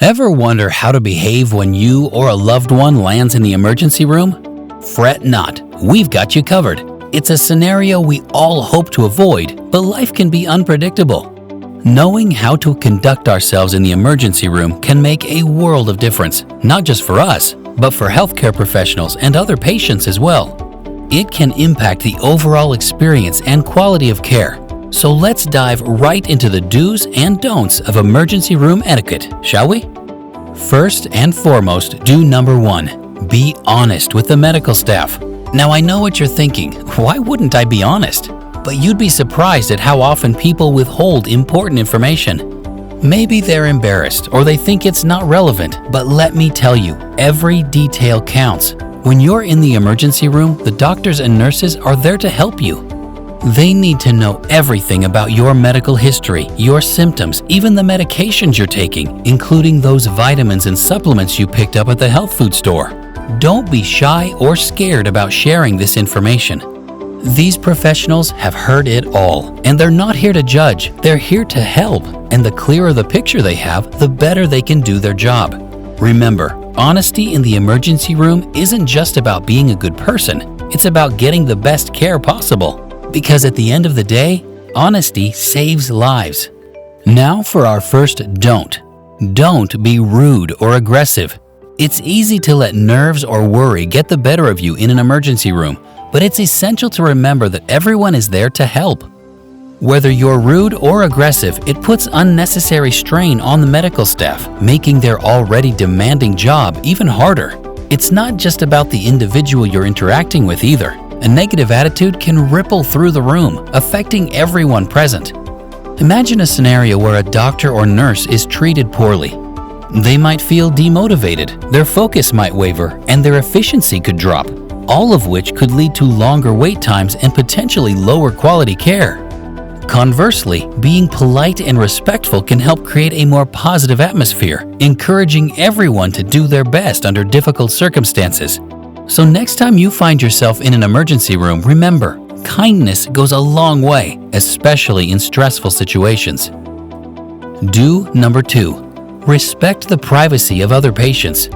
Ever wonder how to behave when you or a loved one lands in the emergency room? Fret not, we've got you covered. It's a scenario we all hope to avoid, but life can be unpredictable. Knowing how to conduct ourselves in the emergency room can make a world of difference, not just for us, but for healthcare professionals and other patients as well. It can impact the overall experience and quality of care. So let's dive right into the do's and don'ts of emergency room etiquette, shall we? First and foremost, do number 1, be honest with the medical staff. Now I know what you're thinking, why wouldn't I be honest? But you'd be surprised at how often people withhold important information. Maybe they're embarrassed or they think it's not relevant, but let me tell you, every detail counts. When you're in the emergency room, the doctors and nurses are there to help you. They need to know everything about your medical history, your symptoms, even the medications you're taking, including those vitamins and supplements you picked up at the health food store. Don't be shy or scared about sharing this information. These professionals have heard it all, and they're not here to judge, they're here to help. And the clearer the picture they have, the better they can do their job. Remember, honesty in the emergency room isn't just about being a good person, it's about getting the best care possible. Because at the end of the day, honesty saves lives. Now for our first don't. Don't be rude or aggressive. It's easy to let nerves or worry get the better of you in an emergency room, but it's essential to remember that everyone is there to help. Whether you're rude or aggressive, it puts unnecessary strain on the medical staff, making their already demanding job even harder. It's not just about the individual you're interacting with either. A negative attitude can ripple through the room, affecting everyone present. Imagine a scenario where a doctor or nurse is treated poorly. They might feel demotivated, their focus might waver, and their efficiency could drop, all of which could lead to longer wait times and potentially lower quality care. Conversely, being polite and respectful can help create a more positive atmosphere, encouraging everyone to do their best under difficult circumstances. So next time you find yourself in an emergency room, remember, kindness goes a long way, especially in stressful situations. Do number 2, respect the privacy of other patients.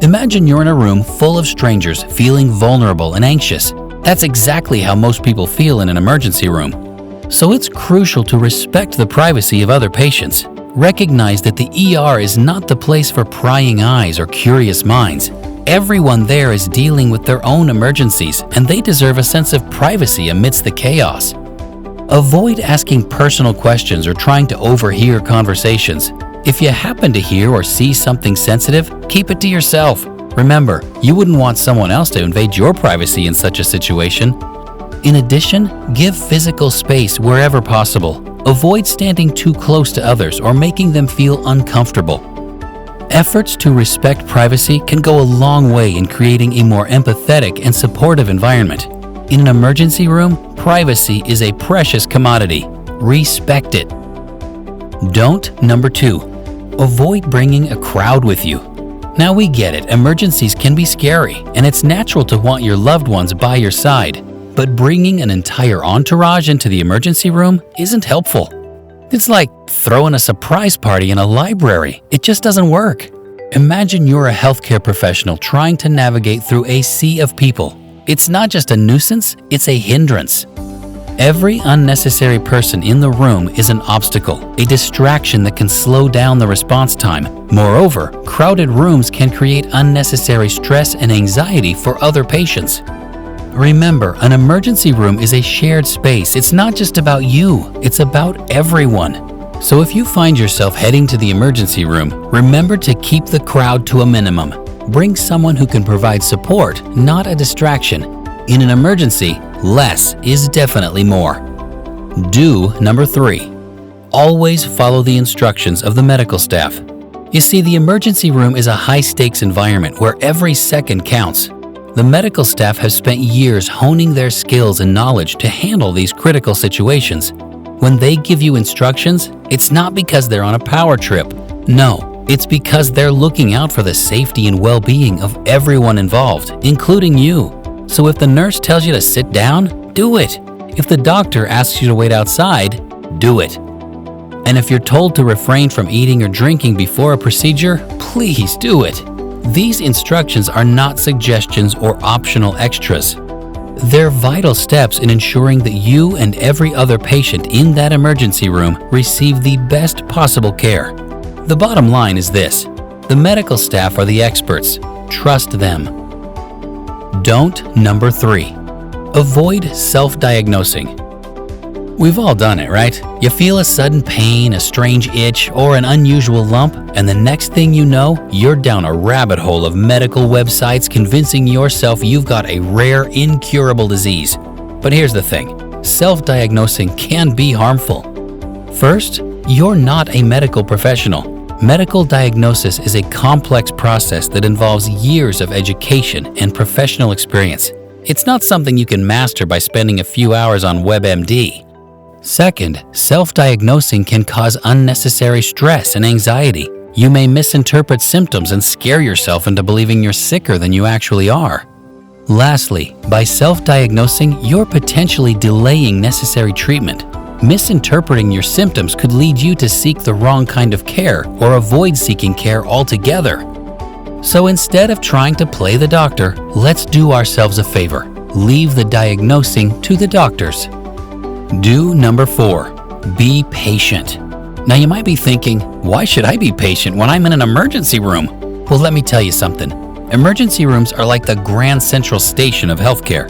Imagine you're in a room full of strangers feeling vulnerable and anxious. That's exactly how most people feel in an emergency room. So it's crucial to respect the privacy of other patients. Recognize that the ER is not the place for prying eyes or curious minds. Everyone there is dealing with their own emergencies, and they deserve a sense of privacy amidst the chaos. Avoid asking personal questions or trying to overhear conversations. If you happen to hear or see something sensitive, keep it to yourself. Remember, you wouldn't want someone else to invade your privacy in such a situation. In addition, give physical space wherever possible. Avoid standing too close to others or making them feel uncomfortable. Efforts to respect privacy can go a long way in creating a more empathetic and supportive environment. In an emergency room, privacy is a precious commodity. Respect it. Don't number 2, avoid bringing a crowd with you. Now we get it, emergencies can be scary, and it's natural to want your loved ones by your side. But bringing an entire entourage into the emergency room isn't helpful. It's like throwing a surprise party in a library. It just doesn't work. Imagine you're a healthcare professional trying to navigate through a sea of people. It's not just a nuisance, it's a hindrance. Every unnecessary person in the room is an obstacle, a distraction that can slow down the response time. Moreover, crowded rooms can create unnecessary stress and anxiety for other patients. Remember, an emergency room is a shared space. It's not just about you, it's about everyone. So if you find yourself heading to the emergency room, remember to keep the crowd to a minimum. Bring someone who can provide support, not a distraction. In an emergency, less is definitely more. Do number 3, always follow the instructions of the medical staff. You see, the emergency room is a high-stakes environment where every second counts. The medical staff have spent years honing their skills and knowledge to handle these critical situations. When they give you instructions, it's not because they're on a power trip. No, it's because they're looking out for the safety and well-being of everyone involved, including you. So if the nurse tells you to sit down, do it. If the doctor asks you to wait outside, do it. And if you're told to refrain from eating or drinking before a procedure, please do it. These instructions are not suggestions or optional extras. They're vital steps in ensuring that you and every other patient in that emergency room receive the best possible care. The bottom line is this: the medical staff are the experts. Trust them. Don't number 3. Avoid self-diagnosing. We've all done it, right? You feel a sudden pain, a strange itch, or an unusual lump, and the next thing you know, you're down a rabbit hole of medical websites convincing yourself you've got a rare, incurable disease. But here's the thing: self-diagnosing can be harmful. First, you're not a medical professional. Medical diagnosis is a complex process that involves years of education and professional experience. It's not something you can master by spending a few hours on WebMD. Second, self-diagnosing can cause unnecessary stress and anxiety. You may misinterpret symptoms and scare yourself into believing you're sicker than you actually are. Lastly, by self-diagnosing, you're potentially delaying necessary treatment. Misinterpreting your symptoms could lead you to seek the wrong kind of care or avoid seeking care altogether. So instead of trying to play the doctor, let's do ourselves a favor. Leave the diagnosing to the doctors. Do number 4. Be patient. Now you might be thinking, why should I be patient when I'm in an emergency room? Well, let me tell you something. Emergency rooms are like the grand central station of healthcare.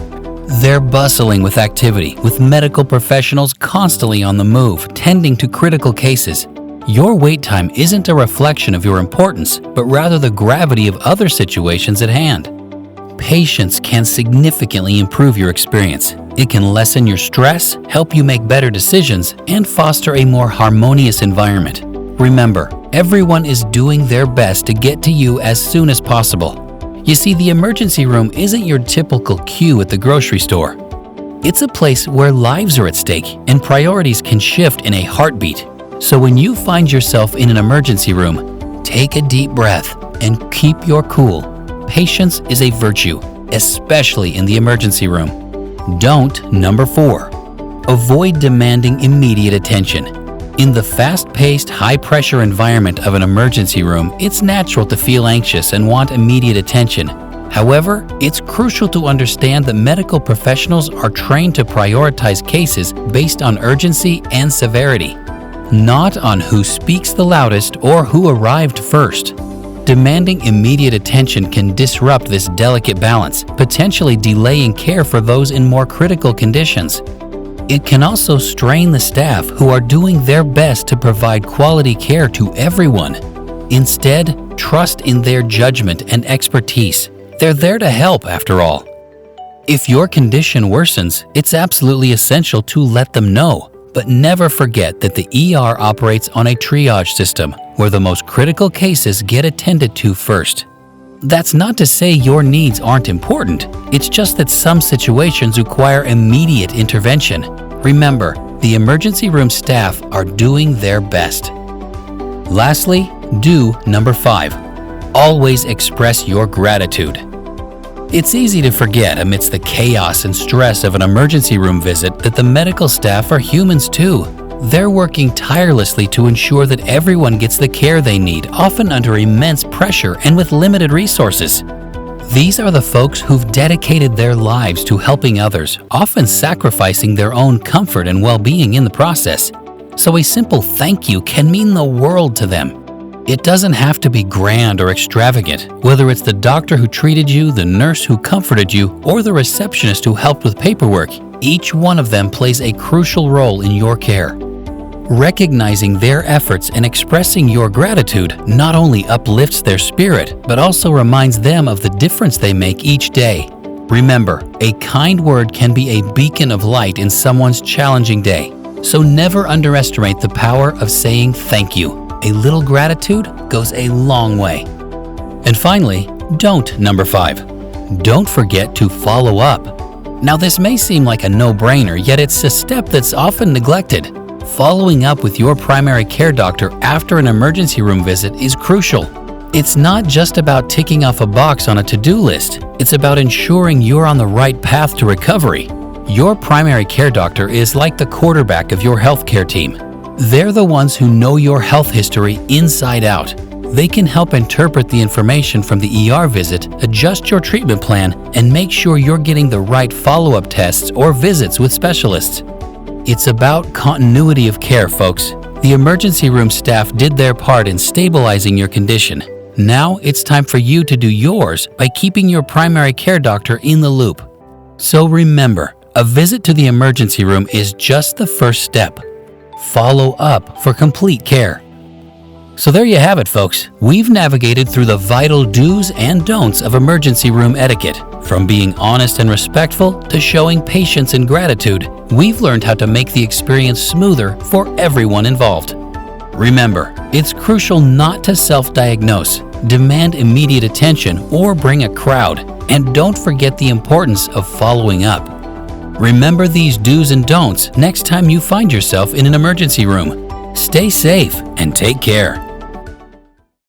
They're bustling with activity, with medical professionals constantly on the move, tending to critical cases. Your wait time isn't a reflection of your importance, but rather the gravity of other situations at hand. Patience can significantly improve your experience. It can lessen your stress, help you make better decisions, and foster a more harmonious environment. Remember, everyone is doing their best to get to you as soon as possible. You see, the emergency room isn't your typical queue at the grocery store. It's a place where lives are at stake and priorities can shift in a heartbeat. So when you find yourself in an emergency room, take a deep breath and keep your cool. Patience is a virtue, especially in the emergency room. Don't number 4. Avoid demanding immediate attention. In the fast-paced, high-pressure environment of an emergency room, it's natural to feel anxious and want immediate attention. However, it's crucial to understand that medical professionals are trained to prioritize cases based on urgency and severity, not on who speaks the loudest or who arrived first. Demanding immediate attention can disrupt this delicate balance, potentially delaying care for those in more critical conditions. It can also strain the staff who are doing their best to provide quality care to everyone. Instead, trust in their judgment and expertise. They're there to help, after all. If your condition worsens, it's absolutely essential to let them know. But never forget that the ER operates on a triage system where the most critical cases get attended to first. That's not to say your needs aren't important. It's just that some situations require immediate intervention. Remember, the emergency room staff are doing their best. Lastly, do number 5. Always express your gratitude. It's easy to forget amidst the chaos and stress of an emergency room visit that the medical staff are humans too. They're working tirelessly to ensure that everyone gets the care they need, often under immense pressure and with limited resources. These are the folks who've dedicated their lives to helping others, often sacrificing their own comfort and well-being in the process. So a simple thank you can mean the world to them. It doesn't have to be grand or extravagant, whether it's the doctor who treated you, the nurse who comforted you, or the receptionist who helped with paperwork. Each one of them plays a crucial role in your care. Recognizing their efforts and expressing your gratitude not only uplifts their spirit, but also reminds them of the difference they make each day. Remember, a kind word can be a beacon of light in someone's challenging day. So never underestimate the power of saying thank you. A little gratitude goes a long way. And finally, don't number 5. Don't forget to follow up. Now this may seem like a no-brainer, yet it's a step that's often neglected. Following up with your primary care doctor after an emergency room visit is crucial. It's not just about ticking off a box on a to-do list. It's about ensuring you're on the right path to recovery. Your primary care doctor is like the quarterback of your healthcare team. They're the ones who know your health history inside out. They can help interpret the information from the ER visit, adjust your treatment plan, and make sure you're getting the right follow-up tests or visits with specialists. It's about continuity of care, folks. The emergency room staff did their part in stabilizing your condition. Now it's time for you to do yours by keeping your primary care doctor in the loop. So remember, a visit to the emergency room is just the first step. Follow up for complete care. So there you have it, folks. We've navigated through the vital do's and don'ts of emergency room etiquette. From being honest and respectful to showing patience and gratitude, we've learned how to make the experience smoother for everyone involved. Remember, it's crucial not to self-diagnose, demand immediate attention, or bring a crowd. And don't forget the importance of following up. Remember these do's and don'ts next time you find yourself in an emergency room. Stay safe and take care.